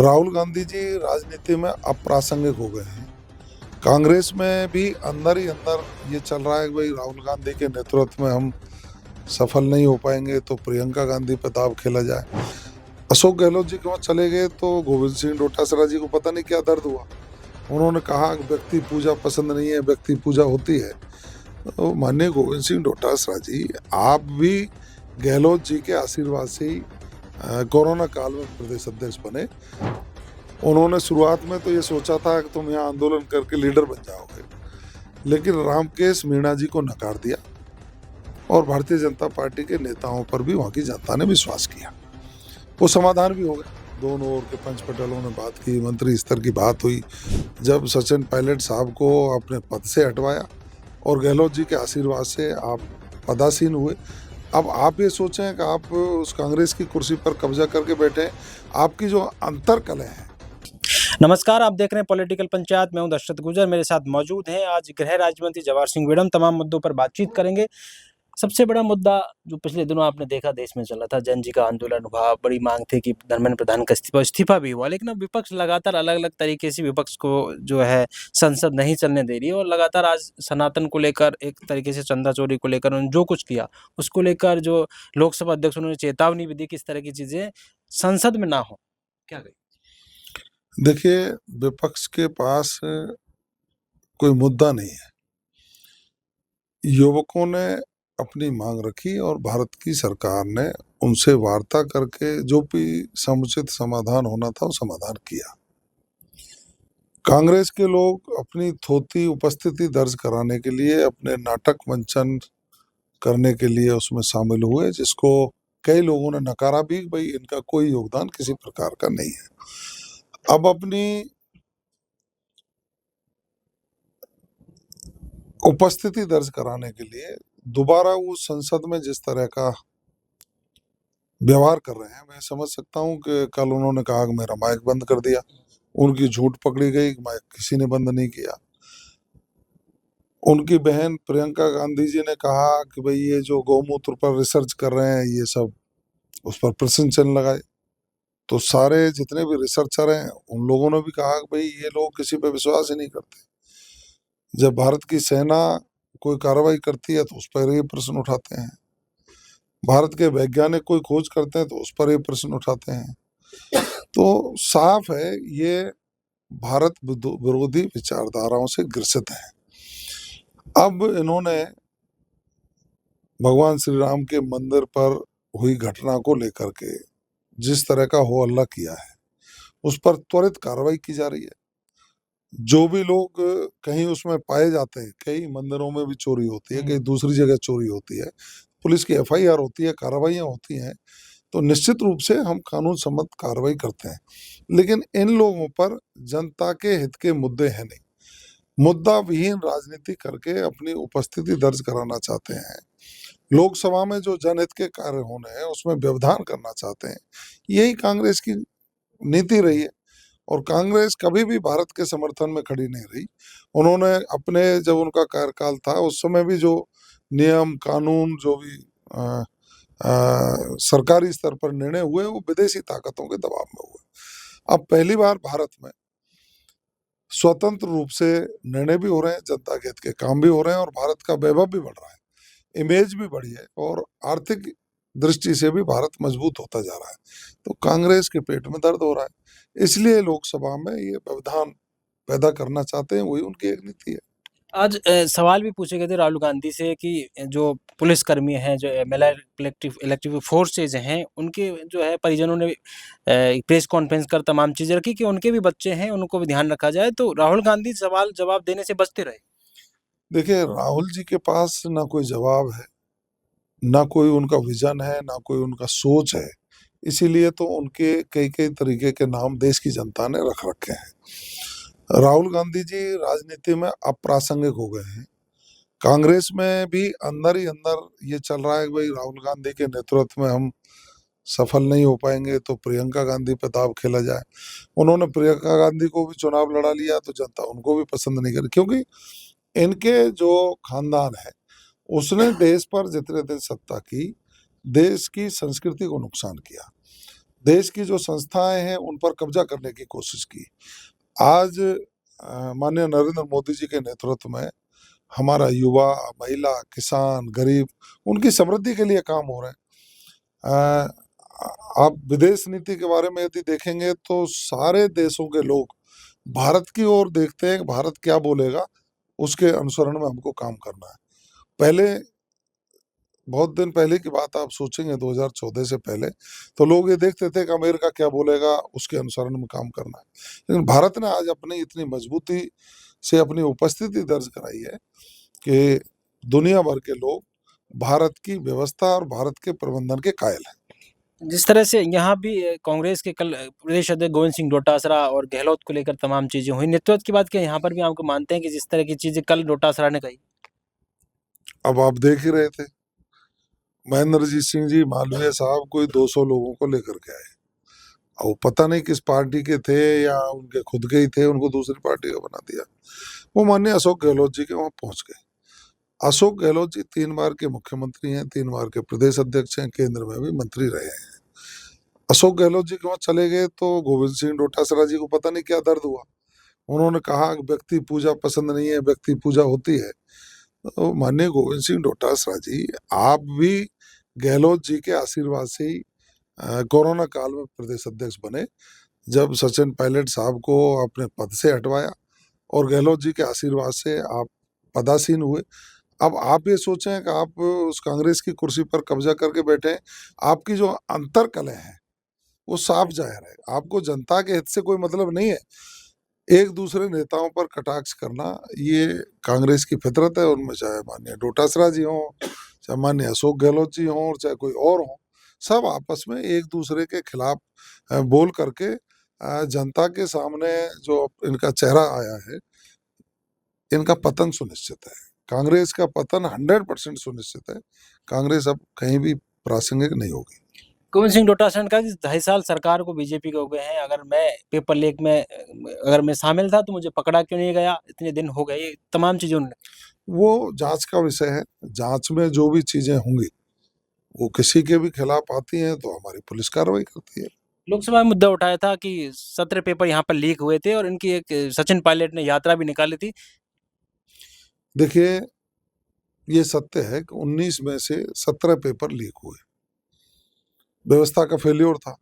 राहुल गांधी जी राजनीति में अप्रासंगिक हो गए हैं। कांग्रेस में भी अंदर ही अंदर ये चल रहा है कि भाई राहुल गांधी के नेतृत्व में हम सफल नहीं हो पाएंगे, तो प्रियंका गांधी पे दाव खेला जाए। अशोक गहलोत जी वहाँ चले गए तो गोविंद सिंह डोटासरा जी को पता नहीं क्या दर्द हुआ। उन्होंने कहा कि व्यक्ति पूजा पसंद नहीं है, व्यक्ति पूजा होती है। तो माननीय गोविंद सिंह डोटासरा जी, आप भी गहलोत जी के आशीर्वाद से ही कोरोना काल में प्रदेश अध्यक्ष बने। उन्होंने शुरुआत में तो ये सोचा था कि तुम यहाँ आंदोलन करके लीडर बन जाओगे, लेकिन रामकेश मीणा जी को नकार दिया और भारतीय जनता पार्टी के नेताओं पर भी वहाँ की जनता ने विश्वास किया। वो समाधान भी हो गया। दोनों ओर के पंच पटेलों ने बात की, मंत्री स्तर की बात हुई। जब सचिन पायलट साहब को अपने पद से हटवाया और गहलोत जी के आशीर्वाद से आप पदासीन हुए। अब आप ये सोचें कि आप उस कांग्रेस की कुर्सी पर कब्जा करके बैठे। आपकी जो अंतर कलह है। नमस्कार, आप देख रहे हैं पॉलिटिकल पंचायत। मैं हूं दशरथ गुजर, मेरे साथ मौजूद हैं आज गृह राज्य मंत्री जवाहर सिंह विडम। तमाम मुद्दों पर बातचीत करेंगे। सबसे बड़ा मुद्दा जो पिछले दिनों आपने देखा देश में चला था, जन जी का आंदोलन हुआ। बड़ी मांग थी कि धर्मेंद्र प्रधान का इस्तीफा भी हुआ, लेकिन अब विपक्ष लगातार अलग अलग तरीके से विपक्ष को जो है संसद नहीं चलने दे रही है। और लगातार आज सनातन को लेकर, एक तरीके से चंदा चोरी को लेकर उन्होंने जो कुछ किया, उसको लेकर जो लोकसभा अध्यक्ष उन्होंने चेतावनी भी दी कि इस तरह की चीजें संसद में ना हो। क्या कहें? देखिए, विपक्ष के पास कोई मुद्दा नहीं है। युवकों ने अपनी मांग रखी और भारत की सरकार ने उनसे वार्ता करके जो भी समुचित समाधान होना था वो समाधान किया। कांग्रेस के लोग अपनी थोती उपस्थिति दर्ज कराने के लिए, अपने नाटक मंचन करने के लिए उसमें शामिल हुए, जिसको कई लोगों ने नकारा भी। भाई इनका कोई योगदान किसी प्रकार का नहीं है। अब अपनी उपस्थिति दर्ज कराने के लिए दोबारा वो संसद में जिस तरह का व्यवहार कर रहे हैं, मैं समझ सकता हूं कि कल उन्होंने कहा कि मेरा माइक बंद कर दिया। उनकी झूठ पकड़ी गई, माइक किसी ने बंद नहीं किया। उनकी बहन प्रियंका गांधी जी ने कहा कि भाई ये जो गौमूत्र पर रिसर्च कर रहे हैं, ये सब उस पर प्रश्न चिन्ह लगाए। तो सारे जितने भी रिसर्चर हैं उन लोगों ने भी कहा कि भाई ये लोग किसी पे विश्वास ही नहीं करते। जब भारत की सेना कोई कार्रवाई करती है तो उस पर ये प्रश्न उठाते हैं। भारत के वैज्ञानिक कोई खोज करते हैं तो उस पर ये प्रश्न उठाते हैं। तो साफ है ये भारत विरोधी विचारधाराओं से ग्रसित है। अब इन्होंने भगवान श्री राम के मंदिर पर हुई घटना को लेकर के जिस तरह का हो हल्ला किया है, उस पर त्वरित कार्रवाई की जा रही है। जो भी लोग कहीं उसमें पाए जाते हैं, कई मंदिरों में भी चोरी होती है, कहीं दूसरी जगह चोरी होती है, पुलिस की एफआईआर होती है, कार्रवाइयां होती हैं, तो निश्चित रूप से हम कानून सम्मत कार्रवाई करते हैं। लेकिन इन लोगों पर जनता के हित के मुद्दे हैं नहीं। मुद्दा विहीन राजनीति करके अपनी उपस्थिति दर्ज कराना चाहते हैं। लोकसभा में जो जनहित के कार्य होने हैं उसमें व्यवधान करना चाहते हैं। यही कांग्रेस की नीति रही है और कांग्रेस कभी भी भारत के समर्थन में खड़ी नहीं रही। उन्होंने अपने जब उनका कार्यकाल था उस समय भी जो नियम कानून जो भी सरकारी स्तर पर निर्णय हुए वो विदेशी ताकतों के दबाव में हुए। अब पहली बार भारत में स्वतंत्र रूप से निर्णय भी हो रहे हैं, जनता के हित के काम भी हो रहे हैं और भारत का वैभव भी बढ़ रहा है, इमेज भी बढ़ी है और आर्थिक दृष्टि से भी भारत मजबूत होता जा रहा है। तो कांग्रेस के पेट में दर्द हो रहा है, इसलिए लोकसभा में ये व्यवधान पैदा करना चाहते हैं। वही उनकी एक नीति है। आज सवाल भी पूछे गए थे राहुल गांधी से कि जो पुलिसकर्मी हैं, जो इलेक्टिव फोर्सेज हैं, उनके जो है परिजनों ने प्रेस कॉन्फ्रेंस कर तमाम चीजें रखी कि उनके भी बच्चे हैं, उनको भी ध्यान रखा जाए। तो राहुल गांधी सवाल जवाब देने से बचते रहे। देखिए, राहुल जी के पास ना कोई जवाब है, ना कोई उनका विजन है, ना कोई उनका सोच है। इसीलिए तो उनके कई कई तरीके के नाम देश की जनता ने रख रखे हैं। राहुल गांधी जी राजनीति में अप्रासंगिक हो गए हैं। कांग्रेस में भी अंदर ही अंदर ये चल रहा है कि भाई राहुल गांधी के नेतृत्व में हम सफल नहीं हो पाएंगे, तो प्रियंका गांधी पे दाव खेला जाए। उन्होंने प्रियंका गांधी को भी चुनाव लड़ा लिया तो जनता उनको भी पसंद नहीं करी, क्योंकि इनके जो खानदान है उसने देश पर जितने दिन सत्ता की, देश की संस्कृति को नुकसान किया। देश की जो संस्थाएं हैं उन पर कब्जा करने की कोशिश की। आज माननीय नरेंद्र मोदी जी के नेतृत्व में हमारा युवा, महिला, किसान, गरीब उनकी समृद्धि के लिए काम हो रहे हैं। आप विदेश नीति के बारे में यदि देखेंगे तो सारे देशों के लोग भारत की ओर देखते हैं कि भारत क्या बोलेगा, उसके अनुसरण में हमको काम करना है। पहले बहुत दिन पहले की बात आप सोचेंगे 2014 से पहले, तो लोग ये देखते थे कि अमेरिका क्या बोलेगा, उसके अनुसरण में काम करना है। लेकिन भारत ने आज अपनी इतनी मजबूती से अपनी उपस्थिति दर्ज कराई है कि दुनिया भर के लोग भारत की व्यवस्था और भारत के प्रबंधन के कायल हैं। जिस तरह से यहाँ भी कांग्रेस के कल प्रदेश अध्यक्ष गोविंद सिंह डोटासरा और गहलोत को लेकर तमाम चीजें हुई, नेतृत्व की बात की यहाँ पर भी आपको मानते हैं कि जिस तरह की चीजें कल डोटासरा ने कही? अब आप देख ही रहे थे, महेंद्रजीत सिंह जी मालवीय साहब कोई 200 लोगों को लेकर के आए। अब वो पता नहीं किस पार्टी के थे या उनके खुद के ही थे, उनको दूसरी पार्टी का बना दिया। वो माननीय अशोक गहलोत जी के वहां पहुंच गए। अशोक गहलोत जी 3 बार के मुख्यमंत्री हैं, 3 बार के प्रदेश अध्यक्ष हैं, केंद्र में भी मंत्री रहे हैं। अशोक गहलोत जी के वहां चले गए तो गोविंद सिंह डोटासरा जी को पता नहीं क्या दर्द हुआ। उन्होंने कहा कि व्यक्ति पूजा पसंद नहीं है, व्यक्ति पूजा होती है। तो माननीय गोविंद सिंह डोटासरा जी, आप भी गहलोत जी के आशीर्वाद से ही कोरोना काल में प्रदेश अध्यक्ष बने, जब सचिन पायलट साहब को अपने पद से हटवाया और गहलोत जी के आशीर्वाद से आप पदासीन हुए। अब आप ये सोचें कि आप उस कांग्रेस की कुर्सी पर कब्जा करके बैठे हैं, आपकी जो अंतर कलह है वो साफ जाहिर है। आपको जनता के हित से कोई मतलब नहीं है। एक दूसरे नेताओं पर कटाक्ष करना ये कांग्रेस की फितरत है, उनमें चाहे माननीय डोटासरा जी हों, चाहे माननीय अशोक गहलोत जी हों, और चाहे कोई और हो, सब आपस में एक दूसरे के खिलाफ बोल करके जनता के सामने जो इनका चेहरा आया है, इनका पतन सुनिश्चित है। कांग्रेस का पतन 100% सुनिश्चित है। कांग्रेस अब कहीं भी प्रासंगिक नहीं होगी। गोविंद सिंह डोटासरा ने कहा कि 2.5 साल सरकार को बीजेपी के हो गए हैं, अगर मैं पेपर लीक में अगर मैं शामिल था तो मुझे पकड़ा क्यों नहीं गया, इतने दिन हो गए, ये तमाम चीजें उन्होंने। वो जांच का विषय है। जांच में जो भी चीजें होंगी वो किसी के भी खिलाफ आती हैं तो हमारी पुलिस कार्रवाई करती है। लोकसभा में मुद्दा उठाया था कि 17 पेपर यहाँ पर लीक हुए थे और इनकी एक सचिन पायलट ने यात्रा भी निकाली थी। देखिए, ये सत्य है कि 19 में से 17 पेपर लीक हुए, व्यवस्था का फेल्योर था।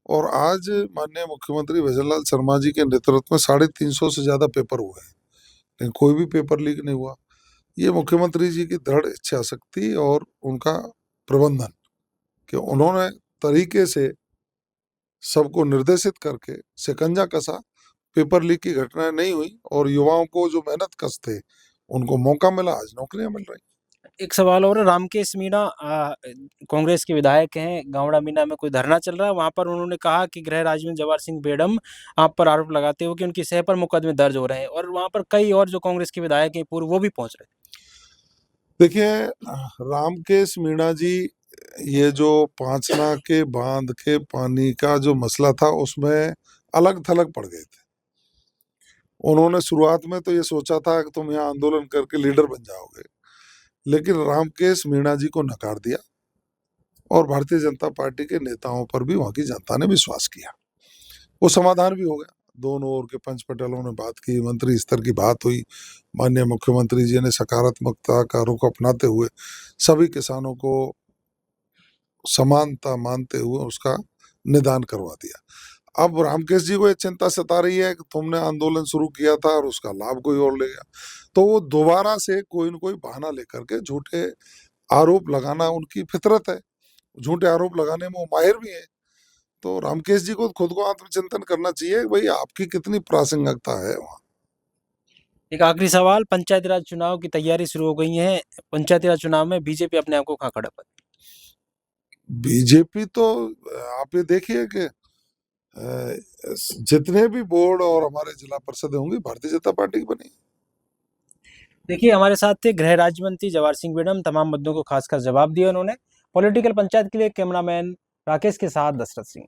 और आज माननीय मुख्यमंत्री भजनलाल शर्मा जी के नेतृत्व में 350 से ज्यादा पेपर हुए हैं, लेकिन कोई भी पेपर लीक नहीं हुआ। ये मुख्यमंत्री जी की दृढ़ इच्छा शक्ति और उनका प्रबंधन कि उन्होंने तरीके से सबको निर्देशित करके शिकंजा कसा, पेपर लीक की घटनाएं नहीं हुई और युवाओं को जो मेहनत कश थे उनको मौका मिला, आज नौकरियां मिल रही। एक सवाल और, रामकेश मीणा कांग्रेस के विधायक हैं, गावड़ा मीना में कोई धरना चल रहा है, वहां पर उन्होंने कहा कि गृह राज्य मंत्री जवाहर सिंह बेडम आप पर आरोप लगाते हो कि उनकी सह पर मुकदमे दर्ज हो रहे हैं, और वहां पर कई और जो कांग्रेस के विधायक हैं पूर्व, वो भी पहुंच रहे हैं। देखिए, रामकेश मीणा जी, ये जो पांचना के बांध के पानी का जो मसला था उसमें अलग थलग पड़ गए थे। उन्होंने शुरुआत में तो ये सोचा था कि तुम यहाँ आंदोलन करके लीडर बन जाओगे, लेकिन रामकेश मीणा जी को नकार दिया और भारतीय जनता पार्टी के नेताओं पर भी वहां की जनता ने विश्वास किया। वो समाधान भी हो गया। दोनों ओर के पंच पटेलों ने बात की, मंत्री स्तर की बात हुई। माननीय मुख्यमंत्री जी ने सकारात्मकता का रुख अपनाते हुए सभी किसानों को समानता मानते हुए उसका निदान करवा दिया। अब रामकेश जी को ये चिंता सता रही है कि तुमने आंदोलन शुरू किया था और उसका लाभ कोई और ले गया, तो वो दोबारा से कोई न कोई बहाना लेकर के झूठे आरोप लगाना उनकी फितरत है। झूठे आरोप लगाने में वो माहिर भी हैं। तो रामकेश जी को खुद को आत्मचिंतन करना चाहिए कि भाई आपकी कितनी प्रासंगिकता है वहाँ। एक आखिरी सवाल, पंचायती राज चुनाव की तैयारी शुरू हो गई है, पंचायती राज चुनाव में बीजेपी अपने आप को कहाँ खड़ा पाती? बीजेपी तो आप ये देखिए कि जितने भी बोर्ड और हमारे जिला परिषद होंगी भारतीय जनता पार्टी की बनी। देखिए, हमारे साथ थे गृह राज्य मंत्री जवाहर सिंह बेडम, तमाम मुद्दों को खासकर जवाब दिया उन्होंने। पॉलिटिकल पंचायत के लिए कैमरामैन राकेश के साथ दशरथ सिंह।